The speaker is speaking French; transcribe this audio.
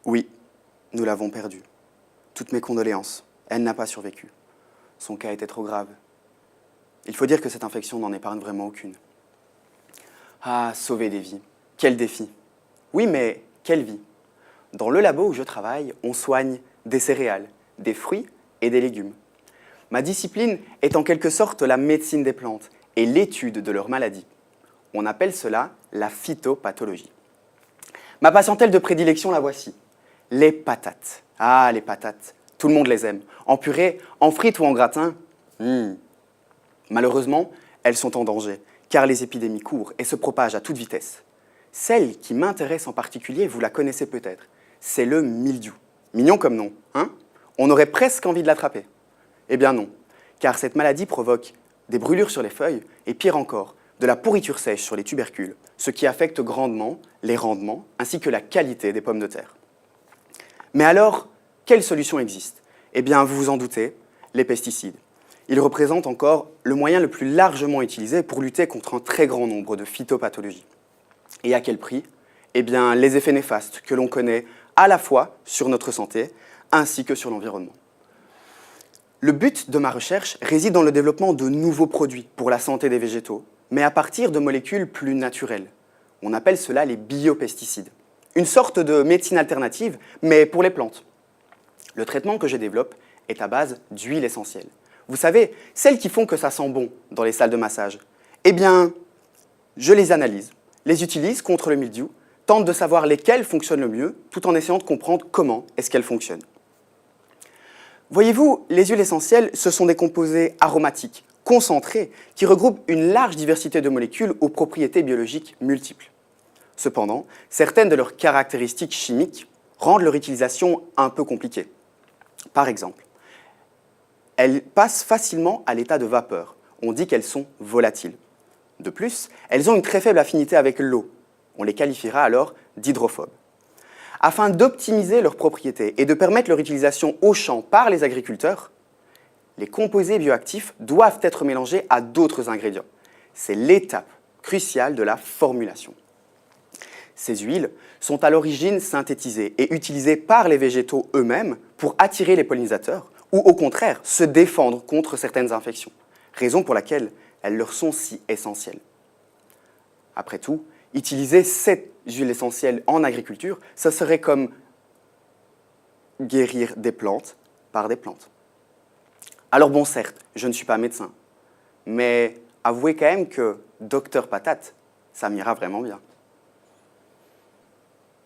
Oui, nous l'avons perdue. Toutes mes condoléances. Elle n'a pas survécu. Son cas était trop grave. Il faut dire que cette infection n'en épargne vraiment aucune. Ah, sauver des vies. Quel défi. Oui, mais quelle vie. Dans le labo où je travaille, on soigne des céréales, des fruits et des légumes. Ma discipline est en quelque sorte la médecine des plantes et l'étude de leurs maladies. On appelle cela la phytopathologie. Ma patientèle de prédilection, la voici. Les patates. Ah, les patates. Tout le monde les aime. En purée, en frites ou en gratin. Malheureusement, elles sont en danger, car les épidémies courent et se propagent à toute vitesse. Celle qui m'intéresse en particulier, vous la connaissez peut-être, c'est le mildiou. Mignon comme nom, hein? On aurait presque envie de l'attraper. Eh bien non, car cette maladie provoque des brûlures sur les feuilles et pire encore, de la pourriture sèche sur les tubercules, ce qui affecte grandement les rendements ainsi que la qualité des pommes de terre. Mais alors, quelle solution existe? Eh bien, vous vous en doutez, les pesticides. Ils représentent encore le moyen le plus largement utilisé pour lutter contre un très grand nombre de phytopathologies. Et à quel prix? Eh bien, les effets néfastes que l'on connaît à la fois sur notre santé ainsi que sur l'environnement. Le but de ma recherche réside dans le développement de nouveaux produits pour la santé des végétaux, mais à partir de molécules plus naturelles. On appelle cela les biopesticides. Une sorte de médecine alternative, mais pour les plantes. Le traitement que je développe est à base d'huiles essentielles. Vous savez, celles qui font que ça sent bon dans les salles de massage. Eh bien, je les analyse, les utilise contre le mildiou, tente de savoir lesquelles fonctionnent le mieux, tout en essayant de comprendre comment est-ce qu'elles fonctionnent. Voyez-vous, les huiles essentielles, ce sont des composés aromatiques, concentrés, qui regroupent une large diversité de molécules aux propriétés biologiques multiples. Cependant, certaines de leurs caractéristiques chimiques rendent leur utilisation un peu compliquée. Par exemple, elles passent facilement à l'état de vapeur. On dit qu'elles sont volatiles. De plus, elles ont une très faible affinité avec l'eau. On les qualifiera alors d'hydrophobes. Afin d'optimiser leurs propriétés et de permettre leur utilisation au champ par les agriculteurs, les composés bioactifs doivent être mélangés à d'autres ingrédients. C'est l'étape cruciale de la formulation. Ces huiles sont à l'origine synthétisées et utilisées par les végétaux eux-mêmes pour attirer les pollinisateurs ou au contraire se défendre contre certaines infections, raison pour laquelle elles leur sont si essentielles. Après tout, utiliser cette huile essentielle en agriculture, ça serait comme guérir des plantes par des plantes. Alors bon, certes, je ne suis pas médecin, mais avouez quand même que Docteur Patate, ça m'ira vraiment bien.